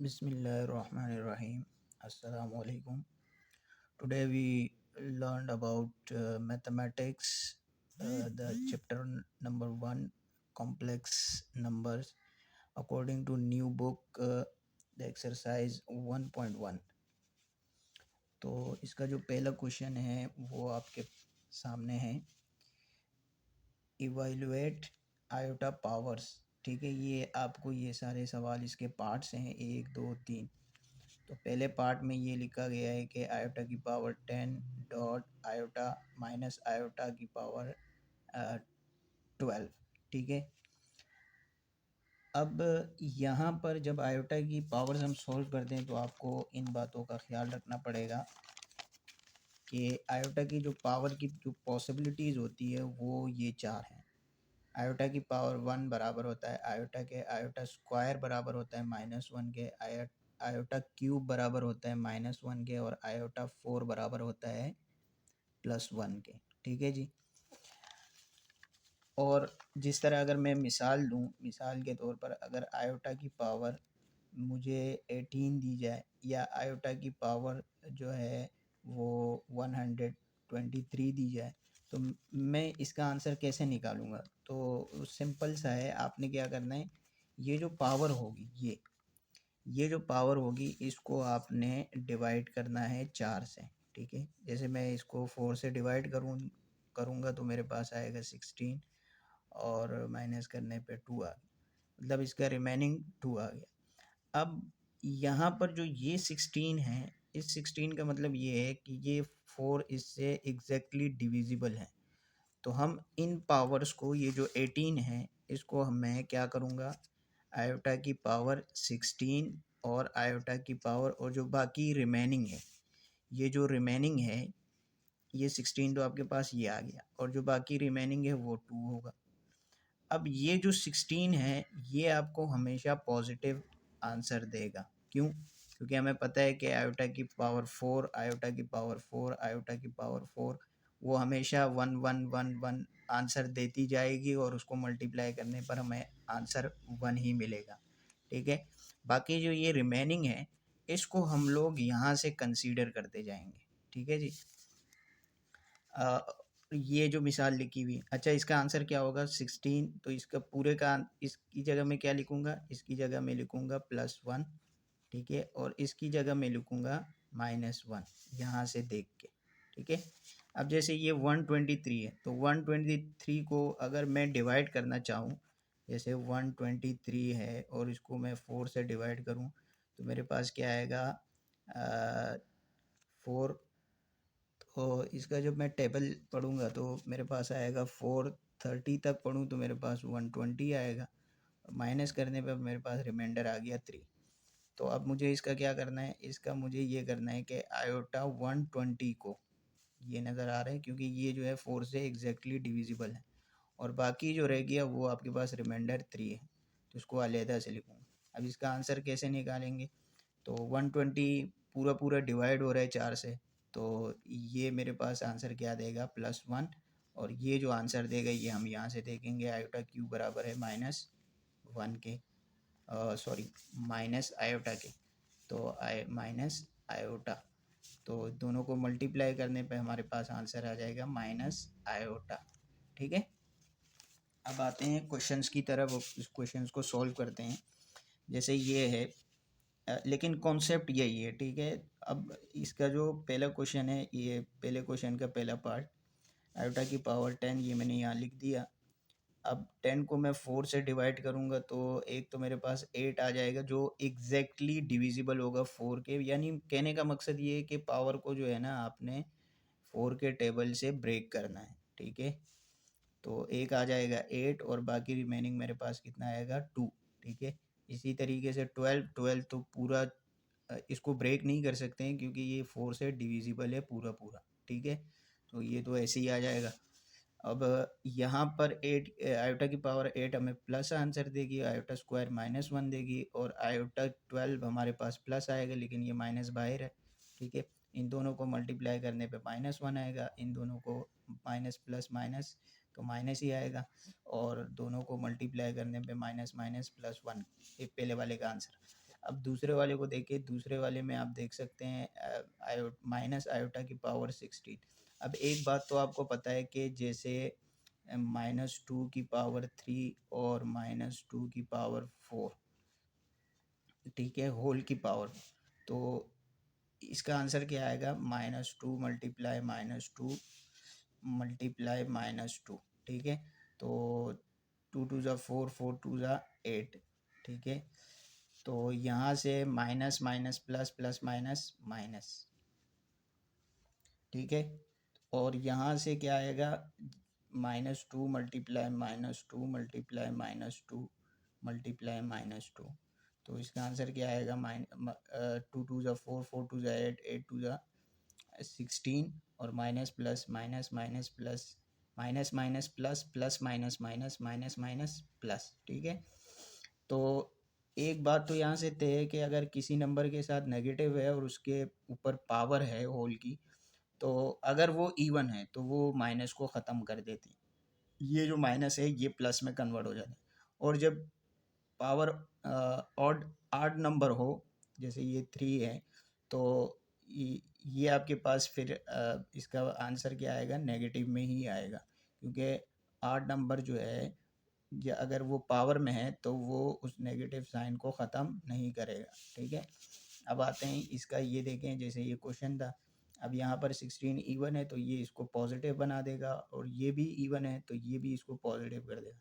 Bismillahirrahmanirrahim. Assalamu alaikum. Today we learned about mathematics, the chapter number 1, complex numbers, according to new book, the exercise 1.1. तो इसका जो पहला question है वो आपके सामने है, इवैल्यूएट आयोटा पावर्स। ठीक है, ये आपको ये सारे सवाल इसके पार्ट्स हैं, 1 2 3। तो पहले पार्ट में ये लिखा गया है कि आयोटा की power 10 dot iota minus iota की पावर 12। ठीक है, अब यहाँ पर जब आयोटा की पावर्स हम सॉल्व करते हैं तो आपको इन बातों का ख्याल रखना पड़ेगा कि आयोटा की जो पावर की जो पॉसिबिलिटीज़ होती है वो ये 4 हैं। आयोटा की पावर 1 बराबर होता है आयोटा के आयोटा स्क्वायर बराबर होता है -1 के आयोटा क्यूब बराबर होता है -1 के और आयोटा 4 बराबर होता है +1 के। ठीक है जी। और जिस तरह अगर मैं मिसाल दूं, मिसाल के तौर पर अगर आयोटा की पावर मुझे 18 दी जाए या आयोटा की पावर जो है वो 123 दी जाए, तो मैं इसका आंसर कैसे निकालूंगा? तो सिंपल सा है, आपने क्या करना है, ये जो पावर होगी ये जो पावर होगी इसको आपने डिवाइड करना है 4 से। ठीक है, जैसे मैं इसको 4 से डिवाइड करूँगा तो मेरे पास आएगा 16 और माइनस करने पे 2 आ गया, मतलब इसका रिमेनिंग 2 आ गया। अब यहाँ पर जो ये 16 है, इस 16 का मतलब ये है कि ये 4 इससे एग्जैक्टली डिविजिबल है। तो हम इन पावर्स को, ये जो 18 है इसको मैं क्या करूँगा, आयोटा की पावर 16 और आयोटा की पावर और जो बाकी रिमेनिंग है, ये जो रिमेनिंग है ये 16 तो आपके पास ये आ गया और जो बाकी रिमेनिंग है वो 2 होगा। अब ये जो 16 है ये आपको हमेशा पॉजिटिव आंसर देगा। क्यों? क्योंकि हमें पता है कि आयोटा की पावर 4, आयोटा की पावर 4, आयोटा की पावर 4 वो हमेशा 1 1 1 1 आंसर देती जाएगी और उसको मल्टीप्लाई करने पर हमें आंसर 1 ही मिलेगा। ठीक है, बाकी जो ये रिमेनिंग है इसको हम लोग यहाँ से कंसीडर करते जाएंगे। ठीक है जी। ये जो मिसाल लिखी हुई, अच्छा इसका आंसर क्या होगा 16, तो इसका पूरे का इसकी जगह में क्या लिखूंगा, इसकी जगह में लिखूंगा +1। ठीक है, और इसकी जगह में लिखूंगा -1 यहाँ से देख के। ठीक है, अब जैसे ये 123 है तो 123 को अगर मैं डिवाइड करना चाहूँ, जैसे 123 है और इसको मैं 4 से डिवाइड करूँ तो मेरे पास क्या आएगा, 4। तो इसका जब मैं टेबल पढ़ूंगा तो मेरे पास आएगा 430 तक पढ़ूँ तो मेरे पास 120 आएगा, माइनस करने पर मेरे पास रिमाइंडर आ गया 3। तो अब मुझे इसका क्या करना है, इसका मुझे ये करना है कि आयोटा 120 को, ये नज़र आ रहा है क्योंकि ये जो है 4 से एग्जैक्टली डिविजिबल है और बाकी जो रह गया वो आपके पास रिमाइंडर 3 है, तो उसको अलहदा से लिखूँगा। अब इसका आंसर कैसे निकालेंगे, तो 120 पूरा पूरा डिवाइड हो रहा है 4 से, तो ये मेरे पास आंसर क्या देगा +1, और ये जो आंसर देगा ये हम यहाँ से देखेंगे, आयोटा क्यू बराबर है -1 के, सॉरी माइनस आयोटा के, तो माइनस आयोटा, तो दोनों को मल्टीप्लाई करने पे हमारे पास आंसर आ जाएगा -आयोटा। ठीक है, अब आते हैं क्वेश्चंस की तरफ, इस क्वेश्चंस को सॉल्व करते हैं। जैसे ये है, लेकिन कॉन्सेप्ट यही है। ठीक है, अब इसका जो पहला क्वेश्चन है, ये पहले क्वेश्चन का पहला पार्ट, आयोटा की पावर 10 ये मैंने यहाँ लिख दिया। अब 10 को मैं 4 से डिवाइड करूँगा तो एक तो मेरे पास 8 आ जाएगा जो एग्जैक्टली डिविजिबल होगा 4 के, यानी कहने का मकसद ये है कि पावर को जो है ना आपने 4 के टेबल से ब्रेक करना है। ठीक है, तो एक आ जाएगा 8 और बाकी रिमेनिंग मेरे पास कितना आएगा 2। ठीक है, इसी तरीके से 12 तो पूरा इसको ब्रेक नहीं कर सकते हैं क्योंकि ये 4 से डिविजिबल है पूरा पूरा। ठीक है, तो ये तो ऐसे ही आ जाएगा। अब यहाँ पर 8, आयोटा की पावर 8 हमें प्लस आंसर देगी, आयोटा स्क्वायर -1 देगी और आयोटा 12 हमारे पास प्लस आएगा लेकिन ये माइनस बाहर है। ठीक है, इन दोनों को मल्टीप्लाई करने पे -1 आएगा, इन दोनों को माइनस प्लस माइनस तो माइनस ही आएगा, और दोनों को मल्टीप्लाई करने पे माइनस माइनस +1, ये पहले वाले का आंसर। अब दूसरे वाले को देखिए, दूसरे वाले में आप देख सकते हैं माइनस आयोटा की पावर 16। अब एक बात तो आपको पता है कि जैसे -2 की पावर 3 और -2 की पावर 4, ठीक है, होल की पावर, तो इसका आंसर क्या आएगा? -2 मल्टीप्लाई -2 मल्टीप्लाई -2, ठीक है। तो 2 2 ज़ा 4, 4 2 ज़ा 8, ठीक है। तो यहाँ से minus minus plus, plus minus minus, ठीक है। और यहाँ से क्या आएगा? -2 मल्टीप्लाई -2 मल्टीप्लाई -2 मल्टीप्लाई -2। तो इसका आंसर क्या आएगा? 2 2 ज़ा 4, 4 2 ज़ा 8, 8 2 ज़ा 16, और minus plus minus minus plus, minus minus plus, plus minus minus, minus minus plus, ठीक है। तो एक बात तो यहाँ से तय है कि अगर किसी नंबर के साथ नेगेटिव है और उसके ऊपर पावर है होल की, तो अगर वो इवन है तो वो माइनस को ख़त्म कर देती, ये जो माइनस है ये प्लस में कन्वर्ट हो जाता है। और जब पावर ऑड आड नंबर हो, जैसे ये 3 है, तो ये आपके पास फिर इसका आंसर क्या आएगा? नेगेटिव में ही आएगा, क्योंकि आड नंबर जो है, या अगर वो पावर में है तो वो उस नेगेटिव साइन को ख़त्म नहीं करेगा, ठीक है। अब आते हैं इसका, ये देखें जैसे ये क्वेश्चन था, अब यहाँ पर 16 इवन है तो ये इसको पॉजिटिव बना देगा, और ये भी इवन है तो ये भी इसको पॉजिटिव कर देगा।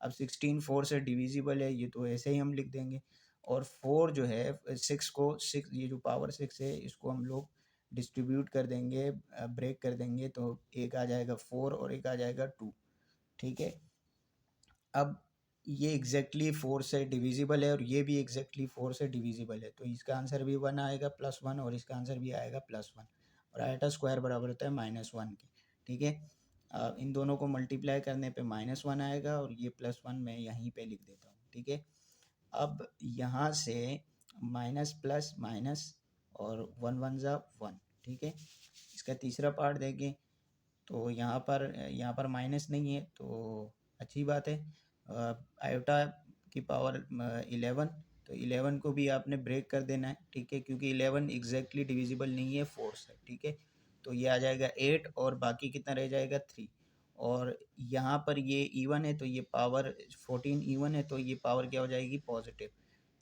अब 16 4 से डिविजिबल है, ये तो ऐसे ही हम लिख देंगे। और 4 जो है 6 को, 6 ये जो पावर 6 है इसको हम लोग डिस्ट्रीब्यूट कर देंगे, ब्रेक कर देंगे, तो एक आ जाएगा 4 और एक आ जाएगा 2, ठीक है। अब ये एग्जैक्टली 4 से डिविजिबल है और ये भी एग्जैक्टली 4 से डिविजिबल है, तो इसका आंसर भी 1 आएगा, +1, और इसका आंसर भी आएगा +1, और आयोटा स्क्वायर बराबर होता है -1 के, ठीक है। इन दोनों को मल्टीप्लाई करने पे -1 आएगा, और ये +1 मैं यहीं पे लिख देता हूँ, ठीक है। अब यहाँ से माइनस प्लस माइनस, और 1 1 ज़ा 1, ठीक है। इसका तीसरा पार्ट देखें, तो यहाँ पर माइनस नहीं है, तो अच्छी बात है। आयोटा की पावर 11, तो 11 को भी आपने ब्रेक कर देना है, ठीक है, क्योंकि 11 एग्जैक्टली डिविजिबल नहीं है 4 से, ठीक है। तो ये आ जाएगा 8, और बाकी कितना रह जाएगा? 3। और यहाँ पर ये इवन है तो ये पावर 14 इवन है, तो ये पावर क्या हो जाएगी? पॉजिटिव।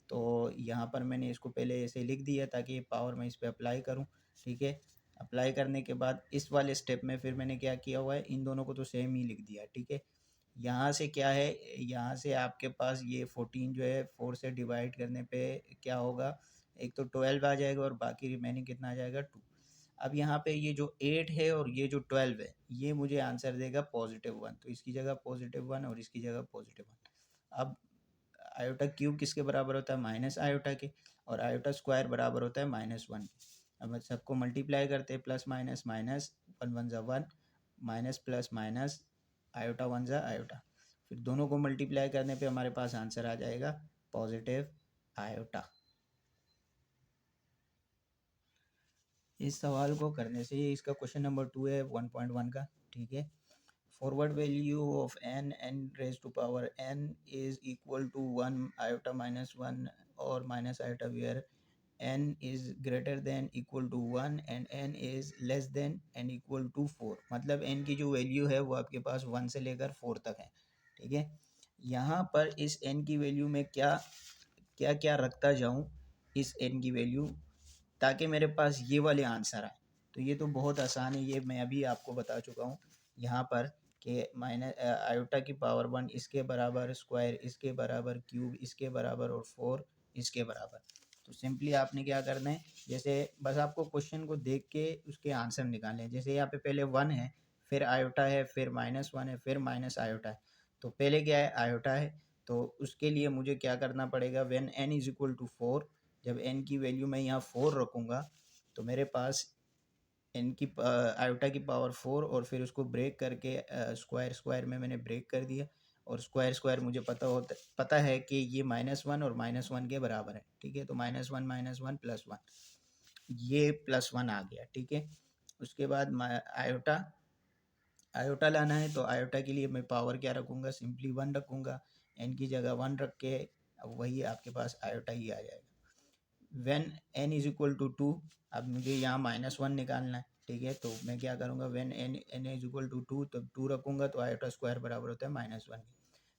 तो यहाँ पर मैंने इसको पहले ऐसे लिख दिया ताकि ये पावर मैं इस पर अप्लाई करूँ, ठीक है। अप्लाई करने के बाद इस वाले स्टेप में फिर मैंने क्या किया हुआ है? इन दोनों को तो सेम ही लिख दिया, ठीक है। यहाँ से क्या है? यहाँ से आपके पास ये 14 जो है 4 से डिवाइड करने पे क्या होगा? एक तो 12 आ जाएगा, और बाकी रिमेनिंग कितना आ जाएगा? 2। अब यहाँ पे ये जो 8 है और ये जो 12 है, ये मुझे आंसर देगा +1, तो इसकी जगह +1 और इसकी जगह +1। अब आयोटा क्यूब किसके बराबर होता है? माइनस आयोटा के, और आयोटा स्क्वायर बराबर होता है -1 के। अब सबको मल्टीप्लाई करते हैं, प्लस माइनस माइनस, 1 1 ज़ा 1, माइनस प्लस माइनस, आयोटा 1 ज़ा आयोटा, फिर दोनों को मल्टीप्लाई करने पे हमारे पास आंसर आ जाएगा पॉजिटिव आयोटा। इस सवाल को करने से, इसका क्वेश्चन नंबर 2 है 1.1 का, ठीक है। Forward value of n raised to power n is equal to 1 iota minus 1 or minus iota, where n is greater than equal to 1 and n is less than and equal to 4। मतलब n की जो value है वो आपके पास 1 से लेकर 4 तक है, ठीक है। यहाँ पर इस n की वैल्यू में क्या क्या क्या रखता जाऊँ, इस n की वैल्यू, ताकि मेरे पास ये वाले आंसर आए। तो ये तो बहुत आसान है, ये मैं अभी आपको बता चुका हूँ यहाँ पर, कि माइनस आयोटा की पावर 1 इसके बराबर, स्क्वायर इसके बराबर, क्यूब इसके बराबर, और 4 इसके बराबर। तो सिंपली आपने क्या करना है, जैसे बस आपको क्वेश्चन को देख के उसके आंसर निकालने हैं। जैसे यहाँ पे पहले 1 है, फिर आयोटा है, फिर -1 है, फिर माइनस आयोटा है। तो पहले क्या है? आयोटा है। तो उसके लिए मुझे क्या करना पड़ेगा? When n is equal to 4, जब n की वैल्यू मैं यहाँ 4 रखूँगा, तो मेरे पास n की आयोटा की पावर 4, और फिर उसको ब्रेक करके स्क्वायर स्क्वायर में मैंने ब्रेक कर दिया, और स्क्वायर स्क्वायर मुझे पता है कि ये -1 और -1 के बराबर है, ठीक है। तो -1 -1 +1, ये +1 आ गया, ठीक है। उसके बाद आयोटा आयोटा लाना है, तो आयोटा के लिए मैं पावर क्या रखूँगा? सिंपली 1 रखूँगा, n की जगह 1 रख के, वही आपके पास आयोटा ही आ जाएगा। When n is equal to 2, अब मुझे यहाँ -1 निकालना है, ठीक है। तो मैं क्या करूँगा, when n is equal to 2, तो 2 रखूँगा तो आयोटा स्क्वायर बराबर होता है -1।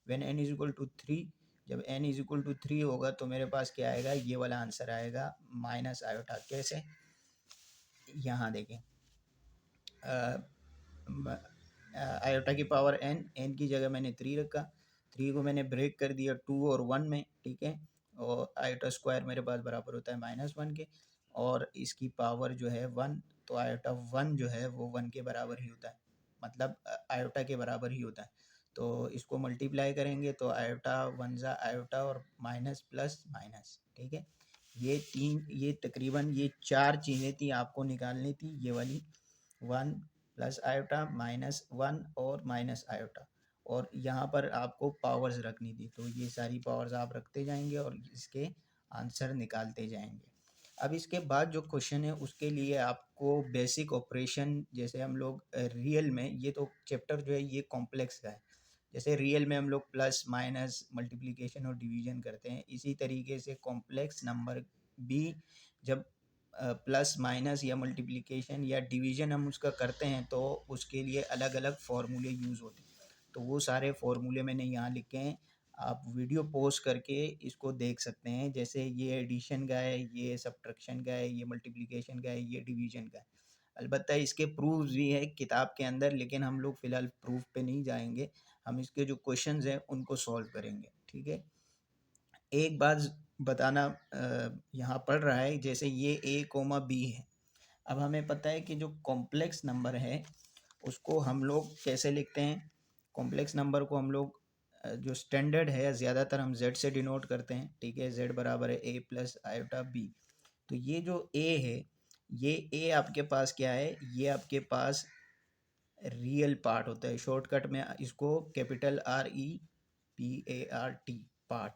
When n is equal to 3, जब n इज इक्वल टू 3 होगा तो मेरे पास क्या आएगा, ये वाला आंसर आएगा माइनस आयोटा। कैसे, यहाँ देखें, आयोटा की पावर n की जगह मैंने 3 रखा, 3 को मैंने ब्रेक कर दिया 2 और 1 में, ठीक है। और आयोटा स्क्वायर मेरे पास बराबर होता है -1 के, और इसकी पावर जो है 1, तो आयोटा 1 जो है वो 1 के बराबर ही होता है, मतलब आयोटा के बराबर ही होता है। तो इसको मल्टीप्लाई करेंगे तो आयोटा 1 जा आयोटा और माइनस प्लस माइनस, ठीक है। ये तकरीबन ये 4 चीज़ें थी आपको निकालनी थी, ये वाली 1 प्लस आयोटा -1 और माइनस आयोटा, और यहाँ पर आपको पावर्स रखनी थी, तो ये सारी पावर्स आप रखते जाएंगे और इसके आंसर निकालते जाएंगे। अब इसके बाद जो क्वेश्चन है उसके लिए आपको बेसिक ऑपरेशन, जैसे हम लोग रियल में, ये तो चैप्टर जो है ये कॉम्प्लेक्स का है, जैसे रियल में हम लोग प्लस माइनस मल्टीप्लिकेशन और डिवीजन करते हैं, इसी तरीके से कॉम्प्लेक्स नंबर भी जब प्लस माइनस या मल्टीप्लिकेशन या डिवीजन हम उसका करते हैं तो उसके लिए अलग अलग फार्मूले यूज़ होते हैं। तो वो सारे फार्मूले मैंने यहाँ लिखे हैं, आप वीडियो पॉज करके इसको देख सकते हैं। जैसे ये एडिशन का है, ये सब्ट्रैक्शन का है, ये मल्टीप्लिकेशन का है, ये डिवीजन का है। अलबत्ता इसके प्रूफ्स भी है किताब के अंदर, लेकिन हम लोग फ़िलहाल प्रूफ पे नहीं जाएंगे, हम इसके जो क्वेश्चंस हैं उनको सॉल्व करेंगे, ठीक है। एक बात बताना यहाँ पड़ रहा है, जैसे ये a, b है। अब हमें पता है कि जो कॉम्प्लेक्स नंबर है उसको हम लोग कैसे लिखते हैं। कॉम्प्लेक्स नंबर को हम लोग जो स्टैंडर्ड है ज़्यादातर हम z से डिनोट करते हैं, ठीक है। z बराबर है a प्लस आयोटा b। तो ये जो a है, ये a आपके पास क्या है, ये आपके पास रियल पार्ट होता है, शॉर्टकट में इसको कैपिटल REPART पार्ट।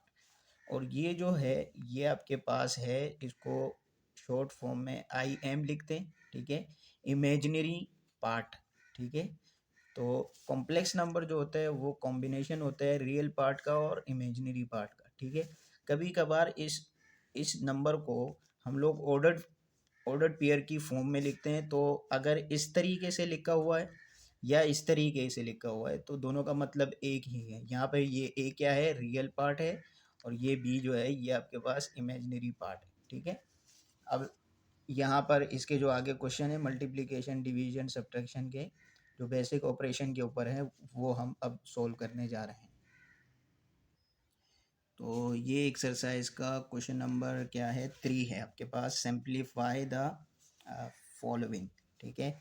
और ये जो है ये आपके पास है, इसको शॉर्ट फॉर्म में IM लिखते हैं, ठीक है, इमेजिनरी पार्ट, ठीक है। तो कॉम्प्लेक्स नंबर जो होता है वो कॉम्बिनेशन होता है रियल पार्ट का और इमेजिनरी पार्ट का, ठीक है। कभी कभार इस नंबर को हम लोग ऑर्डर्ड पेयर की फॉर्म में लिखते हैं, तो अगर इस तरीके से लिखा हुआ है या इस तरीके से लिखा हुआ है तो दोनों का मतलब एक ही है। यहाँ पर ये ए क्या है, रियल पार्ट है, और ये बी जो है ये आपके पास इमेजिनरी पार्ट है, ठीक है। अब यहाँ पर इसके जो आगे क्वेश्चन है मल्टीप्लिकेशन डिवीजन सब्ट्रैक्शन के, जो बेसिक ऑपरेशन के ऊपर है, वो हम अब सोल्व करने जा रहे हैं। तो ये एक्सरसाइज का क्वेश्चन नंबर क्या है, 3 है आपके पास। सिंप्लीफाई द फॉलोइंग, ठीक है।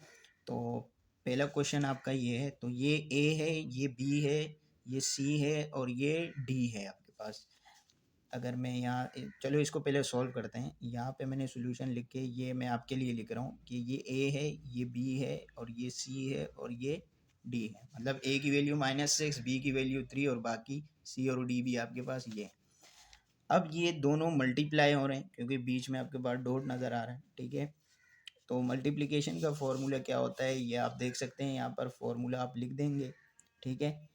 तो पहला क्वेश्चन आपका ये है, तो ये ए है, ये बी है, ये सी है और ये डी है आपके पास। अगर मैं यहाँ, चलो इसको पहले सॉल्व करते हैं। यहाँ पे मैंने सॉल्यूशन लिख के ये मैं आपके लिए लिख रहा हूँ कि ये ए है, ये बी है और ये सी है और ये डी है। मतलब ए की वैल्यू -6, बी की वैल्यू 3 और बाकी सी और डी भी आपके पास ये है। अब ये दोनों मल्टीप्लाई हो रहे हैं क्योंकि बीच में आपके पास डॉट नज़र आ रहा है, ठीक है। तो मल्टीप्लिकेशन का फॉर्मूला क्या होता है ये आप देख सकते हैं, यहाँ पर फॉर्मूला आप लिख देंगे, ठीक है।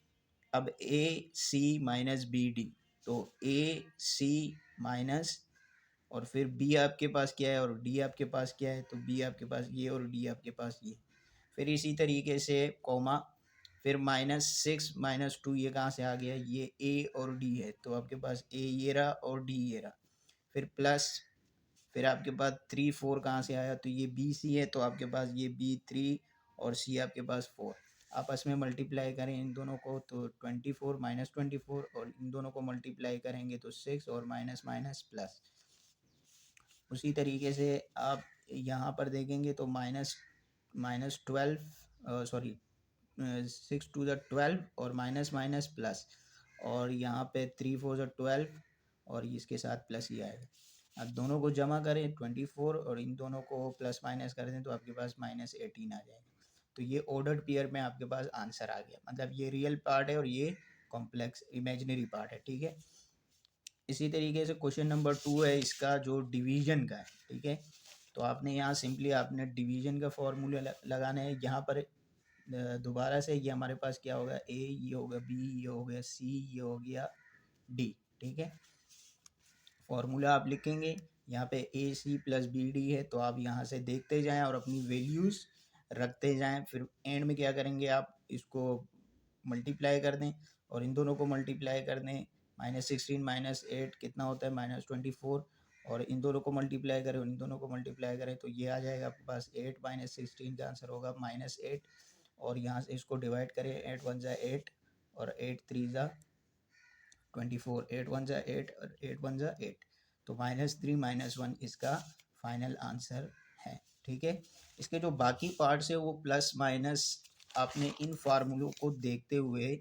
अब ए सी माइनस बी डी, तो ए सी माइनस, और फिर बी आपके पास क्या है और डी आपके पास क्या है, तो बी आपके पास ये और डी आपके पास ये। फिर इसी तरीके से कॉमा, फिर -6 -2 ये कहाँ से आ गया, ये ए और डी है, तो आपके पास ए ये रहा और डी ये रहा। फिर प्लस, फिर आपके पास 3 4 कहाँ से आया, तो ये बी सी है, तो आपके पास ये बी 3 और सी आपके पास 4। आपस में मल्टीप्लाई करें इन दोनों को तो 24 -24, और इन दोनों को मल्टीप्लाई करेंगे तो 6 और माइनस माइनस प्लस। उसी तरीके से आप यहाँ पर देखेंगे तो -12, सॉरी 6 टू द 12 और माइनस माइनस प्लस, और यहाँ पे 3 4 ज़ा 12 और इसके साथ प्लस ही आएगा। अब दोनों को जमा करें 24 और इन दोनों को प्लस माइनस कर दें तो आपके पास -18 आ जाएगा। तो ये ऑर्डर्ड पेयर में आपके पास आंसर आ गया, मतलब ये रियल पार्ट है और ये कॉम्प्लेक्स इमेजिनरी पार्ट है, ठीक है। इसी तरीके से क्वेश्चन नंबर 2 है इसका, जो डिवीजन का है, ठीक है। तो आपने यहाँ सिंपली आपने डिवीजन का फॉर्मूला लगाना है। यहाँ पर दोबारा से ये हमारे पास क्या होगा, ए ये होगा, बी ये हो गया, सी ये हो गया, डी, ठीक है। फॉर्मूला आप लिखेंगे, यहाँ पे ए सी प्लस बी डी है, तो आप यहाँ से देखते जाएं और अपनी वैल्यूज़ रखते जाएं। फिर एंड में क्या करेंगे, आप इसको मल्टीप्लाई कर दें और इन दोनों को मल्टीप्लाई कर दें। -16 -8 कितना होता है, -24, और इन दोनों को मल्टीप्लाई करें, इन दोनों को मल्टीप्लाई करें तो ये आ जाएगा आपके पास 8 -16 का आंसर होगा -8। और यहाँ से इसको डिवाइड करें, 8 1 जा 8 और 8 3 जा 24, 8 1 जा 8 और 8 1 जा 8, तो -3 -1 इसका फाइनल आंसर है। ठीक है, इसके जो बाकी पार्ट्स है वो प्लस माइनस आपने इन फार्मूलों को देखते हुए,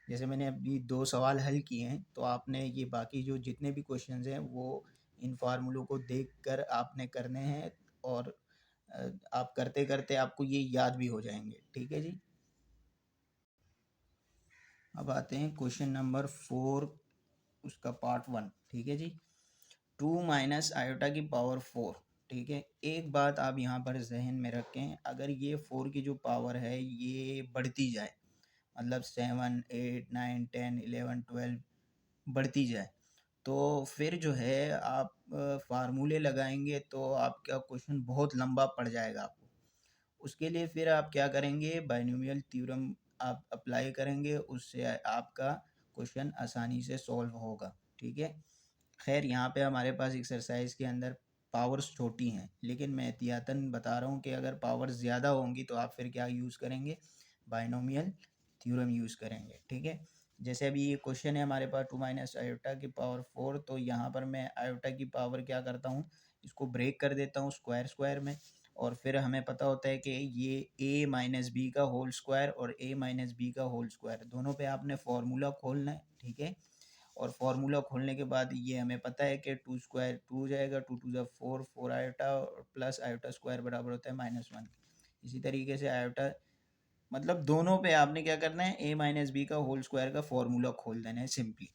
जैसे मैंने अभी 2 सवाल हल किए हैं, तो आपने ये बाकी जो जितने भी क्वेश्चंस हैं वो इन फार्मूलों को देखकर आपने करने हैं, और आप करते करते आपको ये याद भी हो जाएंगे। ठीक है जी। अब आते हैं क्वेश्चन नंबर 4, उसका पार्ट 1। ठीक है जी, 2 माइनस आयोटा की पावर 4। ठीक है, एक बात आप यहाँ पर जहन में रखें, अगर ये 4 की जो पावर है ये बढ़ती जाए, मतलब 7 8 9 10 11 12 बढ़ती जाए, तो फिर जो है आप फार्मूले लगाएंगे तो आपका क्वेश्चन बहुत लंबा पड़ जाएगा आपको। उसके लिए फिर आप क्या करेंगे, बाइनोमियल थ्योरम आप अप्लाई करेंगे, उससे आपका क्वेश्चन आसानी से सॉल्व होगा। ठीक है, खैर यहाँ पे हमारे पास एक्सरसाइज के अंदर पावर्स छोटी हैं, लेकिन मैं एहतियातन बता रहा हूँ कि अगर पावर्स ज़्यादा होंगी तो आप फिर क्या यूज़ करेंगे, बाइनोमियल थ्योरम यूज़ करेंगे। ठीक है, जैसे अभी ये क्वेश्चन है हमारे पास 2 माइनस आयोटा की पावर 4, तो यहाँ पर मैं आयोटा की पावर क्या करता हूँ, इसको ब्रेक कर देता हूँ स्क्वायर स्क्वायर में, और फिर हमें पता होता है कि ये a माइनस बी का होल स्क्वायर और a माइनस बी का होल स्क्वायर, दोनों पे आपने फार्मूला खोलना है। ठीक है, और फार्मूला खोलने के बाद ये हमें पता है कि 2 स्क्वायर 2 हो जाएगा, 2 2 जा 4, 4 आयोटा और प्लस आयोटा स्क्वायर बराबर होता है -1। इसी तरीके से आयोटा, मतलब दोनों पे आपने क्या करना है, a माइनस बी का होल स्क्वायर का फॉर्मूला खोल देना है सिंपली।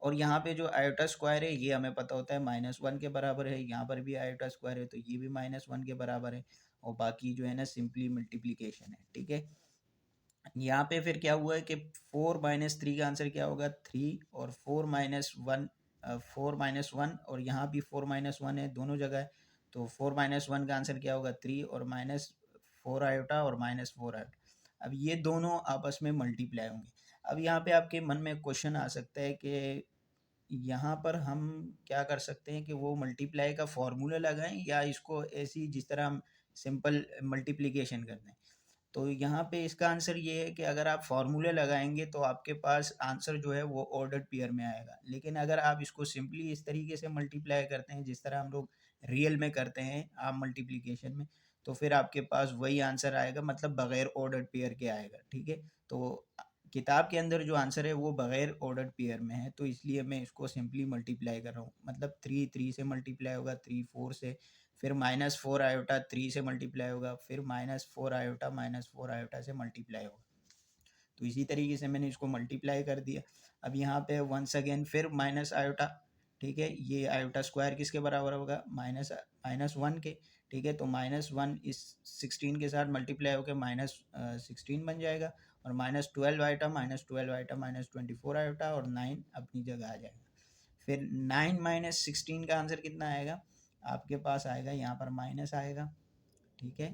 और यहाँ पे जो आयोटा स्क्वायर है ये हमें पता होता है -1 के बराबर है, यहाँ पर भी आयोटा स्क्वायर है तो ये भी -1 के बराबर है, और बाकी जो है ना सिंपली मल्टीप्लिकेशन है। ठीक है, यहाँ पे फिर क्या हुआ है कि 4 माइनस 3 का आंसर क्या होगा, 3, और 4 माइनस 1, 4 माइनस 1, और यहाँ भी 4 माइनस 1 है दोनों जगह है, तो 4 माइनस 1 का आंसर क्या होगा, 3, और -4 आयोटा और -4 आयोटा। अब ये दोनों आपस में मल्टीप्लाई होंगे। अब यहाँ पे आपके मन में क्वेश्चन आ सकता है कि यहाँ पर हम क्या कर सकते हैं कि वो मल्टीप्लाई का फॉर्मूला लगाएं, या इसको ऐसी जिस तरह हम सिंपल मल्टीप्लिकेशन करते हैं। तो यहाँ पे इसका आंसर ये है कि अगर आप फार्मूले लगाएंगे तो आपके पास आंसर जो है वो ऑर्डर्ड पेयर में आएगा, लेकिन अगर आप इसको सिंपली इस तरीके से मल्टीप्लाई करते हैं जिस तरह हम लोग रियल में करते हैं आप मल्टीप्लिकेशन में, तो फिर आपके पास वही आंसर आएगा, मतलब बगैर ऑर्डर्ड पेयर के आएगा। ठीक है, तो किताब के अंदर जो आंसर है वो बगैर ऑर्डर्ड पेयर में है, तो इसलिए मैं इसको सिंपली मल्टीप्लाई कर रहा हूँ, मतलब 3 3 से मल्टीप्लाई होगा, 3 4 से, फिर -4 आयोटा 3 से मल्टीप्लाई होगा, फिर -4 आयोटा से मल्टीप्लाई होगा। तो इसी तरीके से मैंने इसको मल्टीप्लाई कर दिया। अब यहाँ पे वंस अगेन फिर माइनस आयोटा। ठीक है, ये आयोटा स्क्वायर किसके बराबर होगा, -1 के। ठीक है, तो -1 इस 16 के साथ मल्टीप्लाई होकर -16 बन जाएगा, और -12 आयोटा -24 आयोटा, और 9 अपनी जगह आ जाएगा। फिर 9 -16 का आंसर कितना आएगा, आपके पास आएगा यहाँ पर माइनस आएगा। ठीक है,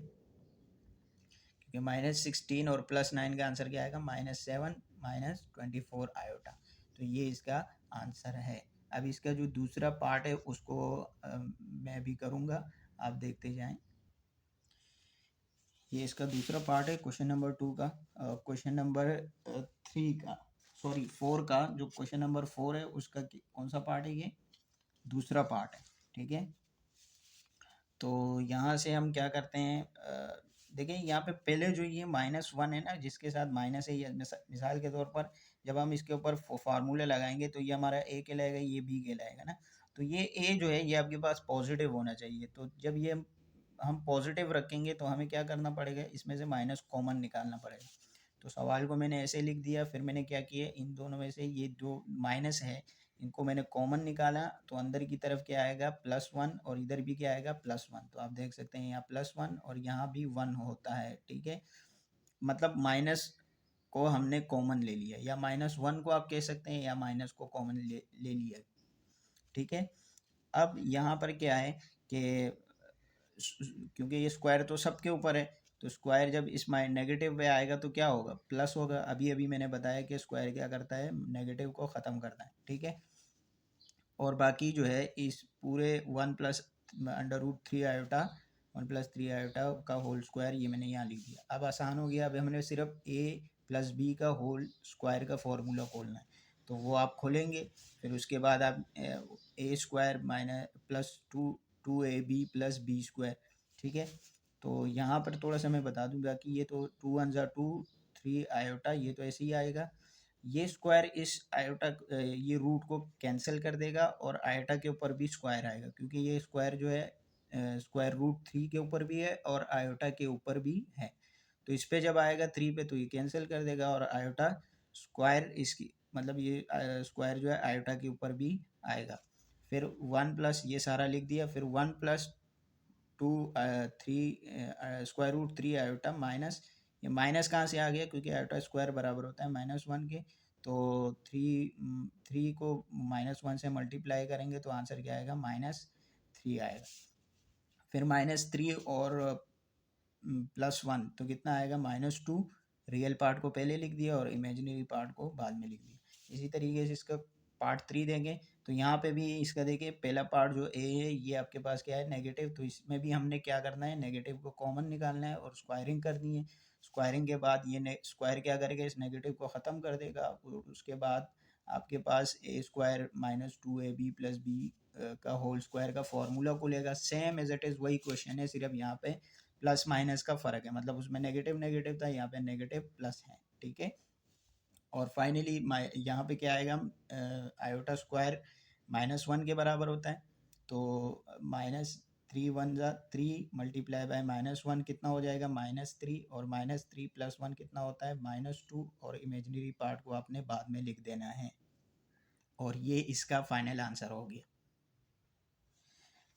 क्योंकि -16 और +9 का आंसर क्या आएगा, -7 -24 आयोटा, तो ये इसका आंसर है। अब इसका जो दूसरा पार्ट है उसको मैं भी करूँगा, आप देखते जाएं। ये इसका दूसरा पार्ट है क्वेश्चन नंबर 2 का। क्वेश्चन नंबर 3 का, सॉरी 4 का, जो क्वेश्चन नंबर 4 है उसका कौन सा पार्ट है, ये दूसरा पार्ट है। ठीक है, तो यहाँ से हम क्या करते हैं, देखिए यहाँ पे पहले जो ये -1 है ना, जिसके साथ माइनस है, ये मिसाल के तौर पर जब हम इसके ऊपर फार्मूला लगाएंगे तो ये हमारा ए कहलाएगा, ये बी कहलाएगा ना, तो ये ए जो है ये आपके पास पॉजिटिव होना चाहिए। तो जब ये हम पॉजिटिव रखेंगे तो हमें क्या करना पड़ेगा, इसमें से माइनस कॉमन निकालना पड़ेगा। तो सवाल को मैंने ऐसे लिख दिया, फिर मैंने क्या किया, इन दोनों में से ये जो माइनस है इनको मैंने कॉमन निकाला, तो अंदर की तरफ क्या आएगा, +1, और इधर भी क्या आएगा, +1। तो आप देख सकते हैं यहाँ +1 और यहाँ भी 1 होता है। ठीक है, मतलब माइनस को हमने कॉमन ले लिया, या -1 को आप कह सकते हैं, या माइनस को कॉमन ले लिया। ठीक है, अब यहाँ पर क्या है कि क्योंकि ये स्क्वायर तो सबके ऊपर है, तो स्क्वायर जब इस नेगेटिव पे आएगा तो क्या होगा, प्लस होगा। अभी अभी मैंने बताया कि स्क्वायर क्या करता है, नेगेटिव को ख़त्म करता है, ठीक है। और बाकी जो है इस पूरे 1 + √3 आयोटा, 1 + 3 आयोटा का होल स्क्वायर, ये मैंने यहाँ लिख दिया। अब आसान हो गया। अब हमने सिर्फ a + b का होल स्क्वायर का फॉर्मूला खोलना है, तो वो आप खोलेंगे। फिर उसके बाद आप a² माइनस +2ab + b², ठीक है। तो यहाँ पर थोड़ा सा मैं बता दूंगा कि ये तो 2 × 1 = 2, 3 आयोटा, ये तो ऐसे ही आएगा। ये स्क्वायर इस आयोटा ये रूट को कैंसिल कर देगा और आयोटा के ऊपर भी स्क्वायर आएगा, क्योंकि ये स्क्वायर जो है √3 के ऊपर भी है और आयोटा के ऊपर भी है। तो इस पे जब आएगा 3 पे तो ये कैंसिल कर देगा और आयोटा स्क्वायर इसकी मतलब ये स्क्वायर जो है आयोटा के ऊपर भी आएगा। फिर 1 + ये सारा लिख दिया। फिर 1 + 2 3 √3 आयोटा माइनस, ये माइनस कहाँ से आ गया, क्योंकि आयोटा स्क्वायर बराबर होता है -1 के। तो 3 को -1 से मल्टीप्लाई करेंगे तो आंसर क्या आएगा, -3 आएगा। फिर -3 और +1 तो कितना आएगा, -2। रियल पार्ट को पहले लिख दिया और इमेजिनरी पार्ट को बाद में लिख दिया। इसी तरीके से इसका पार्ट 3 देंगे तो यहाँ पे भी इसका देखिए, पहला पार्ट जो ए है ये आपके पास क्या है, नेगेटिव। तो इसमें भी हमने क्या करना है, नेगेटिव को कॉमन निकालना है और स्क्वायरिंग करनी है। स्क्वायरिंग के बाद ये स्क्वायर क्या करेगा, इस नेगेटिव को ख़त्म कर देगा। और उसके बाद आपके पास a² -2ab + b का होल स्क्वायर का फॉर्मूला को लेगा। सेम एज इट इज़ वही क्वेश्चन है, सिर्फ यहाँ पे प्लस माइनस का फ़र्क है। मतलब उसमें नेगेटिव नेगेटिव था, यहाँ पे नेगेटिव प्लस है, ठीक है। और फाइनली यहाँ पे क्या आएगा, आयोटा स्क्वायर -1 के बराबर होता है। तो -3 मल्टीप्लाई बाय -1 कितना हो जाएगा, -3। और -3 + 1 कितना होता है, -2। और इमेजिनरी पार्ट को आपने बाद में लिख देना है। और ये इसका फाइनल आंसर हो गया।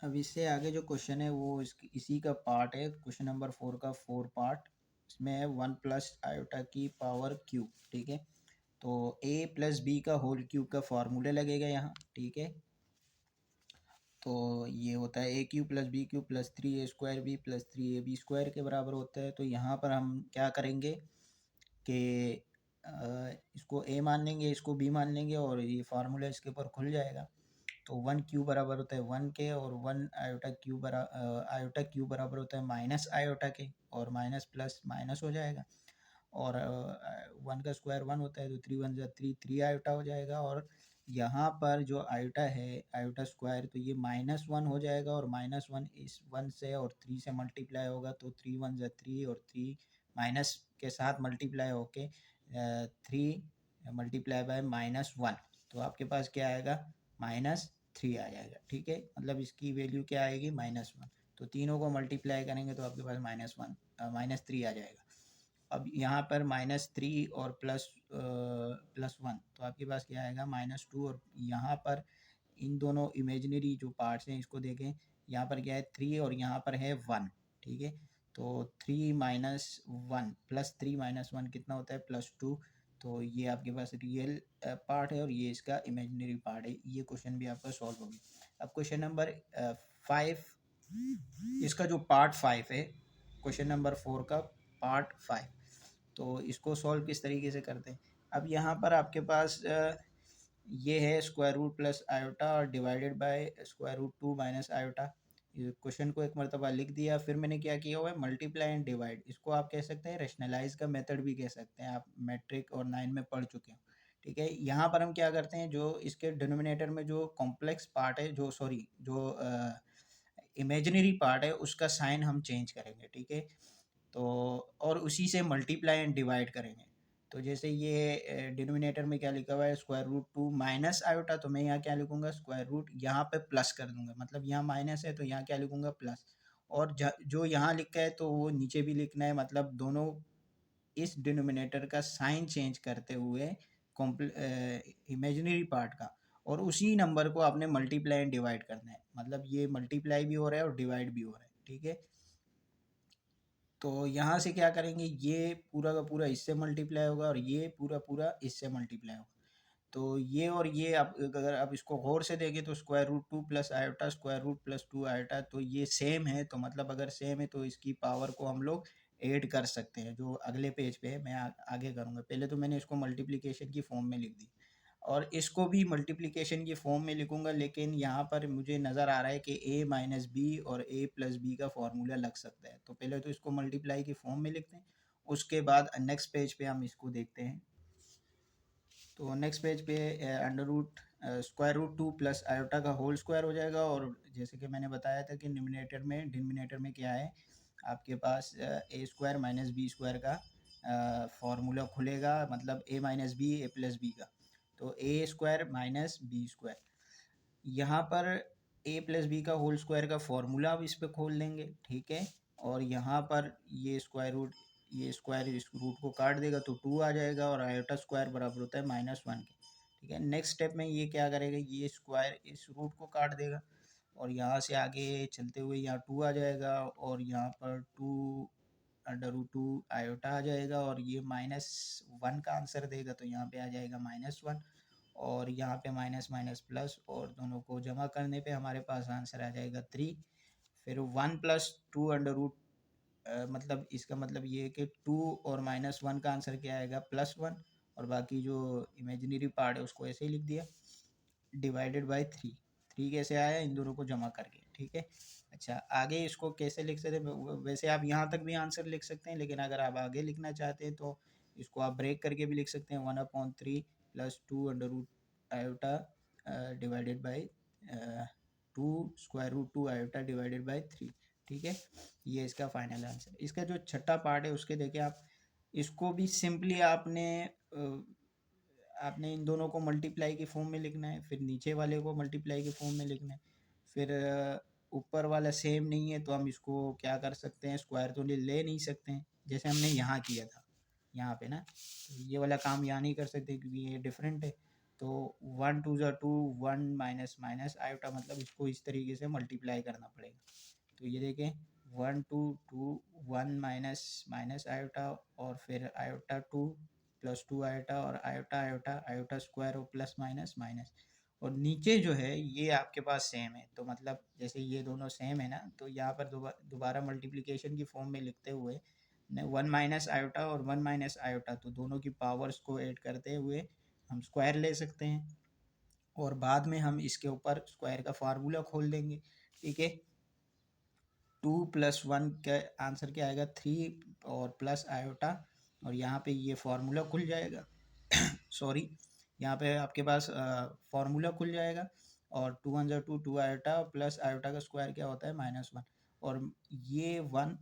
अब इससे आगे जो क्वेश्चन है वो इसी का पार्ट है, क्वेश्चन नंबर 4 का 4 पार्ट। इसमें है 1 + i⁻³ ठीक है। तो a + b का होल क्यूब का फॉर्मूला लगेगा यहाँ, ठीक है। तो ये होता है a³ + b³ + 3a² b + 3ab² के बराबर होता है। तो यहाँ पर हम क्या करेंगे कि इसको a मान लेंगे, इसको b मान लेंगे और ये फार्मूला इसके ऊपर खुल जाएगा। तो 1 क्यूब बराबर होता है 1 के, और 1 आयोटा क्यूब बराबर होता है -आयोटा के, और माइनस प्लस माइनस हो जाएगा। और 1 का स्क्वायर 1 होता है, तो 3 × 1 = 3, 3 आयोटा हो जाएगा। और यहाँ पर जो आयोटा है, आयोटा स्क्वायर, तो ये -1 हो जाएगा। और -1 इस 1 से और 3 से मल्टीप्लाई होगा, तो 3 × 1 = 3 और 3 माइनस के साथ मल्टीप्लाई होके 3 मल्टीप्लाई बाय -1, तो आपके पास क्या आएगा, -3 आ जाएगा, ठीक है। मतलब इसकी वैल्यू क्या आएगी, -1। तो तीनों को मल्टीप्लाई करेंगे तो आपके पास -3 आ जाएगा। अब यहाँ पर -3 और +1, तो आपके पास क्या आएगा, -2। और यहाँ पर इन दोनों इमेजिनरी जो पार्ट्स हैं इसको देखें, यहाँ पर क्या है 3 और यहाँ पर है 1, ठीक है। तो 3 - 1 + 3 - 1 कितना होता है, +2। तो ये आपके पास रियल पार्ट है और ये इसका इमेजिनरी पार्ट है। ये क्वेश्चन भी आपका सॉल्व हो गया। अब क्वेश्चन नंबर 5, इसका जो पार्ट 5 है, क्वेश्चन नंबर 4 का पार्ट 5, तो इसको सॉल्व किस तरीके से करते हैं। अब यहाँ पर आपके पास ये है √+ आयोटा और डिवाइडेड बाय √2 - आयोटा। क्वेश्चन को एक मरतबा लिख दिया। फिर मैंने क्या किया हुआ है, मल्टीप्लाई एंड डिवाइड। इसको आप कह सकते हैं रेशनलाइज का मेथड भी कह सकते हैं, आप मैट्रिक और 9 में पढ़ चुके हो, ठीक है। यहाँ पर हम क्या करते हैं, जो इसके डिनोमिनेटर में जो कॉम्प्लेक्स पार्ट है, जो इमेजिनरी पार्ट है, उसका साइन हम चेंज करेंगे, ठीक है। तो और उसी से मल्टीप्लाई एंड डिवाइड करेंगे। तो जैसे ये डिनोमिनेटर में क्या लिखा हुआ है, √2 माइनस आयोटा, तो मैं यहाँ क्या लिखूंगा, स्क्वायर रूट, यहाँ पे प्लस कर दूंगा। मतलब यहाँ माइनस है तो यहाँ क्या लिखूंगा, प्लस। और जो यहाँ लिखा है तो वो नीचे भी लिखना है। मतलब दोनों इस डिनोमिनेटर का साइन चेंज करते हुए इमेजिनरी पार्ट का, और उसी नंबर को आपने मल्टीप्लाई एंड डिवाइड करना है। मतलब ये मल्टीप्लाई भी हो रहा है और डिवाइड भी हो रहा है, ठीक है। तो यहाँ से क्या करेंगे, ये पूरा का पूरा इससे मल्टीप्लाई होगा और ये पूरा पूरा इससे मल्टीप्लाई होगा। तो ये और ये आप अगर आप इसको गौर से देखें तो square root two plus iota square root plus two iota, तो ये सेम है, तो मतलब अगर सेम है तो इसकी पावर को हम लोग ऐड कर सकते हैं, जो अगले पेज पे है, मैं आगे करूँगा। पहले तो मैंने इसको मल्टीप्लिकेशन की फॉर्म में लिख दी, और इसको भी मल्टीप्लिकेशन की फॉर्म में लिखूंगा, लेकिन यहाँ पर मुझे नज़र आ रहा है कि a माइनस बी और a प्लस बी का फॉर्मूला लग सकता है। तो पहले तो इसको मल्टीप्लाई की फॉर्म में लिखते हैं, उसके बाद नेक्स्ट पेज पे हम इसको देखते हैं। तो नेक्स्ट पेज पे under root square root two plus iota का होल स्क्वायर हो जाएगा, और जैसे कि मैंने बताया था कि डिनोमिनेटर में क्या है, आपके पास ए स्क्वायर माइनस बी स्क्वायर का फॉर्मूला खुलेगा, मतलब ए माइनस बी ए प्लस बी का। तो ए स्क्वायर माइनस बी स्क्वायर, यहाँ पर ए प्लस बी का होल स्क्वायर का फॉर्मूला अब इस पे खोल देंगे, ठीक है। और यहाँ पर ये स्क्वायर इस रूट को काट देगा तो टू आ जाएगा, और आयोटा स्क्वायर बराबर होता है -1 के, ठीक है। नेक्स्ट स्टेप में ये क्या करेगा, ये स्क्वायर इस रूट को काट देगा, और यहाँ से आगे चलते हुए यहाँ टू आ जाएगा, और यहाँ पर two under root two iota आ जाएगा, और ये -1 का आंसर देगा, तो यहाँ पे आ जाएगा -1, और यहाँ पे माइनस माइनस प्लस, और दोनों को जमा करने पे हमारे पास आंसर आ जाएगा 3। फिर 1 प्लस टू अंडर रूट, मतलब इसका मतलब ये है कि 2 और -1 का आंसर क्या आएगा, +1, और बाकी जो इमेजिनरी पार्ट है उसको ऐसे ही लिख दिया, डिवाइडेड बाई 3 कैसे आया, इन दोनों को जमा करके, ठीक है। अच्छा, आगे इसको कैसे लिख सकते हैं, वैसे आप यहाँ तक भी आंसर लिख सकते हैं, लेकिन अगर आप आगे लिखना चाहते हैं तो इसको आप ब्रेक करके भी लिख सकते हैं, 1/3 plus two under root iota divided by 2 square root two iota divided by 3, ठीक है। ये इसका फाइनल आंसर। इसका जो छठा पार्ट है उसके देखिए आप, इसको भी सिंपली आपने इन दोनों को मल्टीप्लाई की फॉर्म में लिखना है, फिर नीचे वाले को मल्टीप्लाई की फॉर्म में लिखना है, फिर ऊपर वाला सेम नहीं है तो हम इसको क्या कर सकते हैं, स्क्वायर तो ले नहीं सकते हैं, जैसे हमने यहाँ किया था, यहाँ पे ना, तो ये वाला काम यहाँ नहीं कर सकते क्योंकि ये डिफरेंट है। तो 1 2 ज़ा 2, 1 माइनस माइनस आयोटा, मतलब इसको इस तरीके से मल्टीप्लाई करना पड़ेगा। तो ये देखें 1 2 2 1 माइनस माइनस आयोटा, और फिर आयोटा 2 प्लस 2 आयोटा, और आयोटा आयोटा आयोटा स्क्वायर और प्लस माइनस माइनस, और नीचे जो है ये आपके पास सेम है, तो मतलब जैसे ये दोनों सेम है ना, तो यहाँ पर दोबारा मल्टीप्लिकेशन की फॉर्म में लिखते हुए 1 माइनस आयोटा और 1 माइनस आयोटा, तो दोनों की पावर्स को ऐड करते हुए हम स्क्वायर ले सकते हैं, और बाद में हम इसके ऊपर स्क्वायर का फार्मूला खोल देंगे, ठीक है। 2 प्लस 1 का आंसर क्या आएगा, 3, और प्लस आयोटा, और यहाँ पे ये फार्मूला खुल जाएगा सॉरी, यहाँ पे आपके पास फार्मूला खुल जाएगा, और 2 1 ज़ा 2, 2 आयोटा प्लस आयोटा का स्क्वायर क्या होता है, -1, और ये 1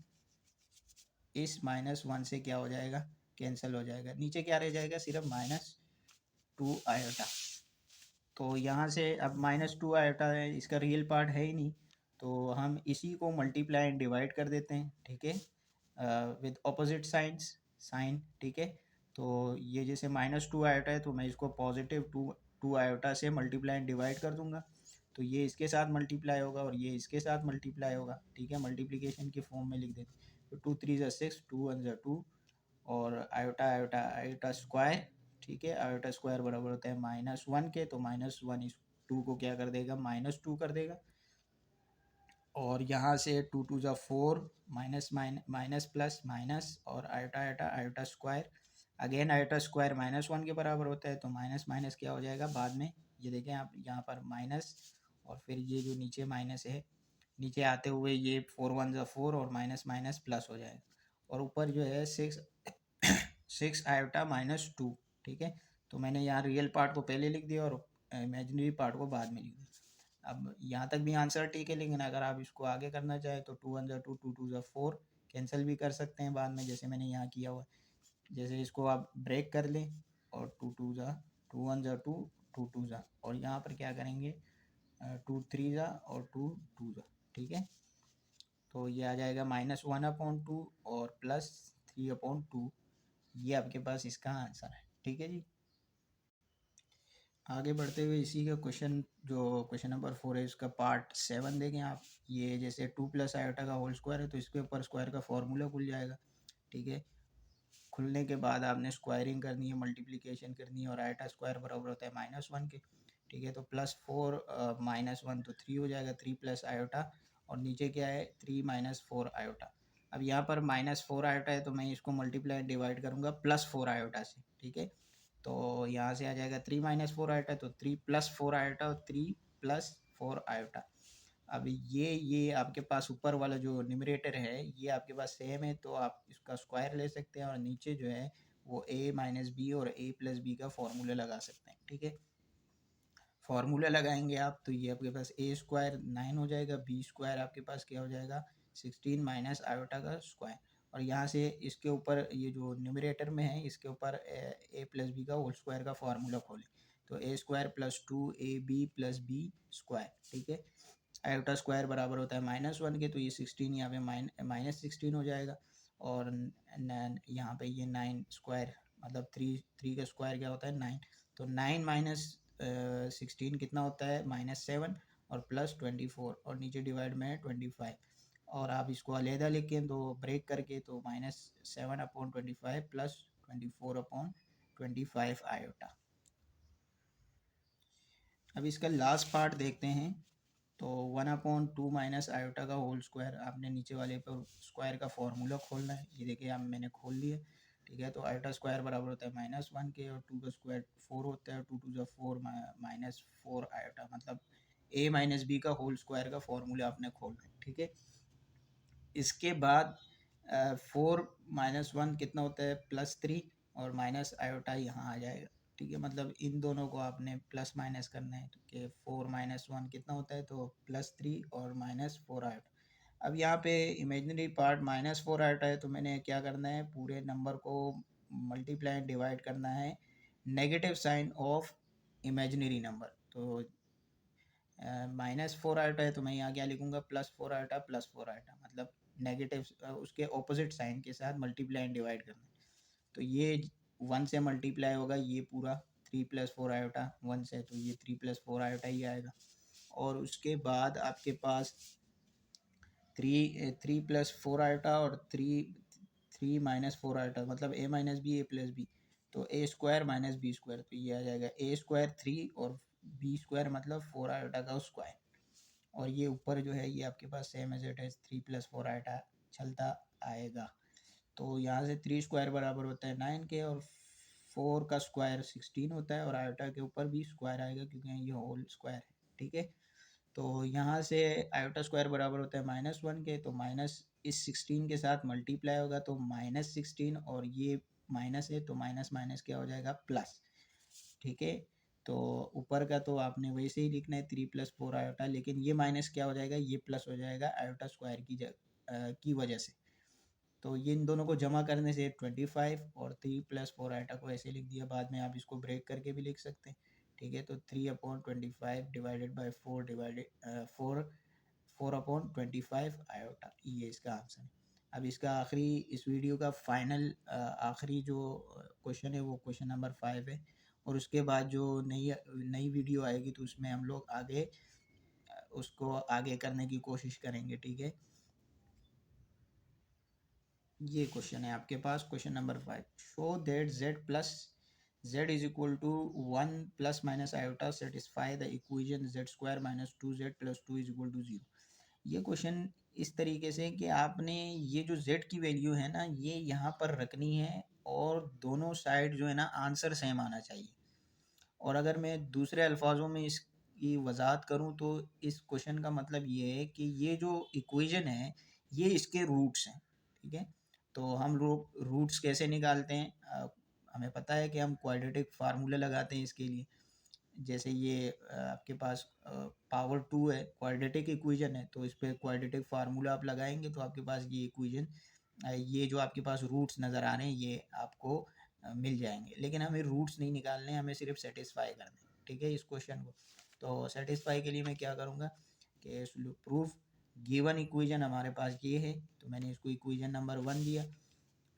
इस -1 से क्या हो जाएगा, कैंसिल हो जाएगा, नीचे क्या रह जाएगा, सिर्फ -2 आयोटा। तो यहाँ से अब -2 आयोटा है, इसका रियल पार्ट है ही नहीं, तो हम इसी को मल्टीप्लाई एंड डिवाइड कर देते हैं, ठीक है, विद ऑपोजिट साइन, ठीक है। तो ये जैसे -2 आयोटा है, तो मैं इसको पॉजिटिव टू आयोटा से मल्टीप्लाई एंड डिवाइड कर दूंगा, तो ये इसके साथ मल्टीप्लाई होगा और ये इसके साथ मल्टीप्लाई होगा, ठीक है, मल्टीप्लिकेशन की फॉर्म में लिख देते हैं। तो 2 3 ज़ा 6, 2 1 ज़ा 2, और आयोटा आयोटा आयोटा स्क्वायर, ठीक है, आयोटा स्क्वायर बराबर होता है -1 के, तो -1 इस 2 को क्या कर देगा, -2 कर देगा, और यहाँ से 2 2 ज़ा 4, माइनस माइनस प्लस माइनस, और iota iota iota square, again iota square -1 के बराबर होता है, तो माइनस माइनस क्या हो जाएगा बाद में, ये देखें आप यहाँ पर माइनस, और फिर ये जो नीचे माइनस है, नीचे आते हुए ये 4 1 ज़ा 4, और माइनस माइनस प्लस हो जाएगा, और ऊपर जो है 6 आयोटा -2, ठीक है। तो मैंने यहाँ रियल पार्ट को पहले लिख दिया और इमेजिनरी पार्ट को बाद में लिख दिया। अब यहाँ तक भी आंसर ठीक है, लेकिन अगर आप इसको आगे करना चाहें तो 2 1 ज़ा 2, 2 2 ज़ा 4 कैंसिल भी कर सकते हैं बाद में, जैसे मैंने यहाँ किया हुआ, जैसे इसको आप ब्रेक कर लें, और 2 1 ज़ा 2, 2 2 ज़ा, और यहाँ पर क्या करेंगे, 2 3 ज़ा और 2 2 ज़ा, ठीक है। तो ये आ जाएगा -1/2 और +3/2, ये आपके पास इसका आंसर है, ठीक है जी। आगे बढ़ते हुए इसी का क्वेश्चन नंबर 4 है, इसका पार्ट 7 देखें आप। ये जैसे 2 प्लस आयोटा का होल स्क्वायर है, तो इसके ऊपर स्क्वायर का फॉर्मूला खुल जाएगा, ठीक है। खुलने के बाद आपने स्क्वायरिंग करनी है, मल्टीप्लिकेशन करनी है, और आयोटा स्क्वायर बराबर होता है -1 के। ठीक है, तो +4 -1 तो 3 हो जाएगा, 3 प्लस आयोटा, और नीचे क्या है 3 - 4 आयोटा। अब यहाँ पर -4 आयोटा है तो मैं इसको मल्टीप्लाई डिवाइड करूँगा +4 आयोटा से। ठीक है, तो यहाँ से आ जाएगा 3 - 4 आयोटा, तो 3 + 4 आयोटा और 3 + 4 आयोटा। अब ये आपके पास ऊपर वाला जो न्यूमरेटर है ये आपके पास सेम है, तो आप इसका स्क्वायर ले सकते हैं, और नीचे जो है वो a - b और a + b का फॉर्मूला लगा सकते हैं। ठीक है, फॉर्मूला लगाएंगे आप तो ये आपके पास a स्क्वायर 9 हो जाएगा, b स्क्वायर आपके पास क्या हो जाएगा 16 माइनस आयोटा का स्क्वायर, और यहाँ से इसके ऊपर ये जो न्यूमरेटर में है इसके ऊपर a + b का होल स्क्वायर का फार्मूला खोलें, तो a square + 2ab + b square. ठीक है, आयोटा स्क्वायर बराबर होता है -1 के, तो ये 16 यहाँ पे -16 हो जाएगा, और यहाँ पे ये 9 स्क्वायर मतलब 3 का स्क्वायर क्या होता है 9, तो 9 - 16 कितना होता है -7, और +24, और नीचे डिवाइड में 25, और आप इसको अलहदा लिखें तो ब्रेक करके तो -7/25 +24/25 आयोटा। अब इसका लास्ट पार्ट देखते हैं, तो 1/2 माइनस आयोटा का होल स्क्वायर, आपने नीचे वाले पर स्क्वायर का फॉर्मूला खोलना है। ये देखिए आप मैंने खोल लिया। ठीक है, तो आयोटा स्क्वायर बराबर होता है -1 के, और 2 का स्क्वायर 4 होता है, 2 2 जा 4 -4 आयोटा, मतलब a - b का होल स्क्वायर का फॉर्मूला आपने खोलना है। ठीक है, इसके बाद 4 - 1 कितना होता है +3, और माइनस आयोटा यहाँ आ जाएगा। ठीक है, मतलब इन दोनों को आपने प्लस माइनस करना है, तो कि 4 - 1 कितना होता है तो +3 और -4 आयोटा। अब यहाँ पे इमेजिनरी पार्ट -4 आयोटा है, तो मैंने क्या करना है पूरे नंबर को मल्टीप्लाई डिवाइड करना है negative sign of imaginary number. तो -4 आयोटा है तो मैं यहाँ क्या लिखूँगा +4 आयोटा +4 आयोटा, मतलब नेगेटिव उसके ऑपोजिट साइन के साथ मल्टीप्लाई एंड डिवाइड करना है। तो ये 1 से मल्टीप्लाई होगा, ये पूरा 3 + 4 आयोटा 1 से, तो ये 3 + 4 आयोटा ही आएगा, और उसके बाद आपके पास 3 + 4 आयोटा और 3 - 4 आयोटा, मतलब a - b a + b, तो a स्क्वायर - b स्क्वायर, तो ये आ जाएगा a स्क्वायर 3 और b स्क्वायर मतलब 4 आयोटा का स्क्वायर, और ये ऊपर जो है ये आपके पास same as it is 3 + 4 iota चलता आएगा। तो यहाँ से 3 स्क्वायर बराबर होता है 9 के, और 4 का स्क्वायर 16 होता है, और आयोटा के ऊपर भी स्क्वायर आएगा क्योंकि ये होल स्क्वायर है। ठीक है, तो यहाँ से आयोटा स्क्वायर बराबर होता है -1 के, तो माइनस इस 16 के साथ मल्टीप्लाई होगा तो -16, और ये माइनस है तो माइनस माइनस क्या हो जाएगा प्लस। ठीक है, तो ऊपर का तो आपने वैसे ही लिखना है 3 + 4 आयोटा, लेकिन ये माइनस क्या हो जाएगा ये प्लस हो जाएगा आयोटा स्क्वायर की वजह से। तो ये इन दोनों को जमा करने से 25, और 3 + 4 आयोटा को ऐसे लिख दिया, बाद में आप इसको ब्रेक करके भी लिख सकते हैं। ठीक है, तो 3/25 डिवाइडेड बाई 4 डिवाइडेड 4/25 आयोटा, ये इसका आंसर है। अब इसका आखिरी इस वीडियो का फाइनल आखिरी जो क्वेश्चन है वो क्वेश्चन नंबर 5 है, और उसके बाद जो नई नई वीडियो आएगी तो उसमें हम लोग आगे उसको आगे करने की कोशिश करेंगे। ठीक है, ये क्वेश्चन है आपके पास question number 5, show that z is equal to 1 ± iota satisfy the equation z² - 2z + 2 is equal to 0। ये क्वेश्चन इस तरीके से कि आपने ये जो z की वैल्यू है ना ये यहाँ पर रखनी है, और दोनों साइड जो है ना आंसर सेम आना चाहिए। और अगर मैं दूसरे अल्फाजों में इसकी वजाहत करूँ तो इस क्वेश्चन का मतलब ये है कि ये जो इक्वेशन है ये इसके रूट्स हैं। ठीक है, तो हम लोग रूट्स कैसे निकालते हैं, हमें पता है कि हम क्वाड्रेटिक फार्मूला लगाते हैं इसके लिए। जैसे ये आपके पास पावर 2 है, क्वाड्रेटिक इक्वेशन है, तो इस पर क्वाड्रेटिक फार्मूला आप लगाएंगे तो आपके पास ये इक्वेशन ये जो आपके पास रूट्स नज़र आ रहे हैं ये आपको मिल जाएंगे। लेकिन हमें रूट्स नहीं निकालने हैं, हमें सिर्फ सेटिस्फाई करना है। ठीक है, इस क्वेश्चन को तो सेटिस्फाई के लिए मैं क्या करूँगा कि प्रूफ गिवन इक्वेशन हमारे पास ये है, तो मैंने इसको इक्वेशन नंबर 1 दिया।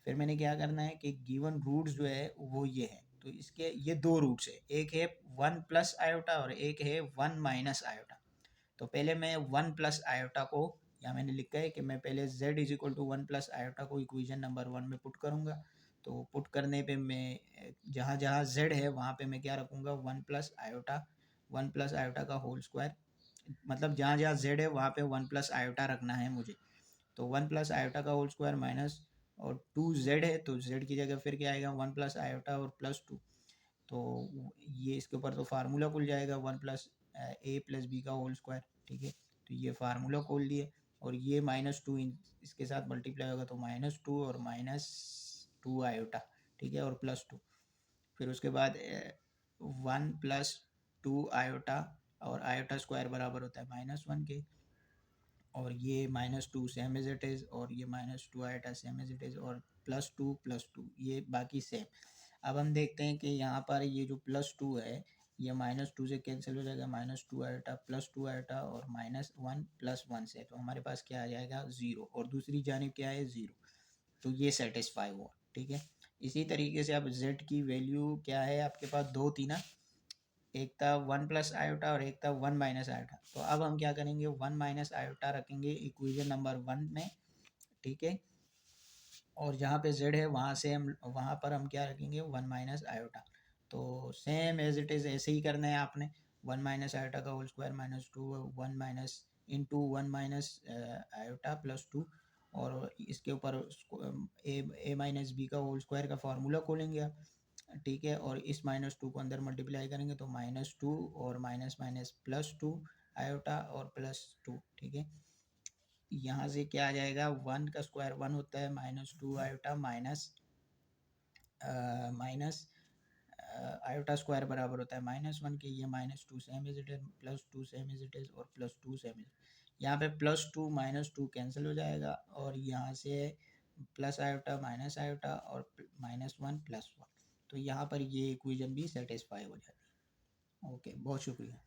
फिर मैंने क्या करना है कि गिवन रूट्स जो है वो ये है, तो इसके ये दो रूट्स है, एक है 1 + आयोटा और एक है 1 - आयोटा। तो पहले मैं 1 + आयोटा को यहाँ मैंने लिखा है कि मैं पहले z = 1 + आयोटा को इक्वेशन नंबर 1 में पुट करूँगा, तो पुट करने पे मैं जहाँ जहाँ z है वहाँ पे मैं क्या रखूँगा, 1 + i का होल स्क्वायर, मतलब जहाँ जहाँ z है वहाँ पे 1 + i रखना है मुझे। तो 1 + i का होल स्क्वायर माइनस, और 2z है तो z की जगह फिर क्या आएगा, 1 + i और +2। तो ये इसके ऊपर तो फार्मूला खुल जाएगा, 1 + a + b का होल स्क्वायर, ठीक है। तो ये फार्मूला खोल दिए, और ये -2 इसके साथ मल्टीप्लाई होगा तो -2 और -2i, ठीक है, और +2। फिर उसके बाद 1 + 2i, और आयोटा स्क्वायर बराबर होता है -1 के, और ये -2 सेम एज इट इज़, और ये -2i same as it is, और +2 ये बाकी सेम। अब हम देखते हैं कि यहाँ पर ये जो +2 है ये -2 से कैंसिल हो जाएगा, -2i +2i और -1 + 1 से, तो हमारे पास क्या आ जाएगा, 0, और दूसरी जानिब क्या है, 0। तो ये सेटिस्फाई हुआ, ठीक है। इसी तरीके से अब z की वैल्यू क्या है, आपके पास दो थी ना, एक था 1 + i और एक था 1 - i। तो अब हम क्या करेंगे, 1 - i रखेंगे इक्वेशन नंबर 1 में, ठीक है। और जहाँ पे z है वहाँ से हम, वहाँ पर हम क्या रखेंगे, 1 - i। तो सेम एज इट इज़ ऐसे ही करना है आपने, 1 - i का whole square -2, 1 minus into 1 - i +2, और इसके ऊपर a - b का होल स्क्वायर का फार्मूला खोलेंगे आप, ठीक है। और इस -2 को अंदर मल्टीप्लाई करेंगे तो -2 और माइनस माइनस +2 i और +2, ठीक है। यहाँ से क्या आ जाएगा, 1 का स्क्वायर 1 होता है, -2i minus minus iota square बराबर होता है -1 के, ये -2 same as it is, +2 same as it is, और +2 सेम एज, यहाँ पे +2 -2 कैंसिल हो जाएगा, और यहाँ से प्लस आयोटा माइनस आयोटा और -1 + 1। तो यहाँ पर ये इक्वेशन भी सेटिस्फाई हो जाती है। ओके, बहुत शुक्रिया।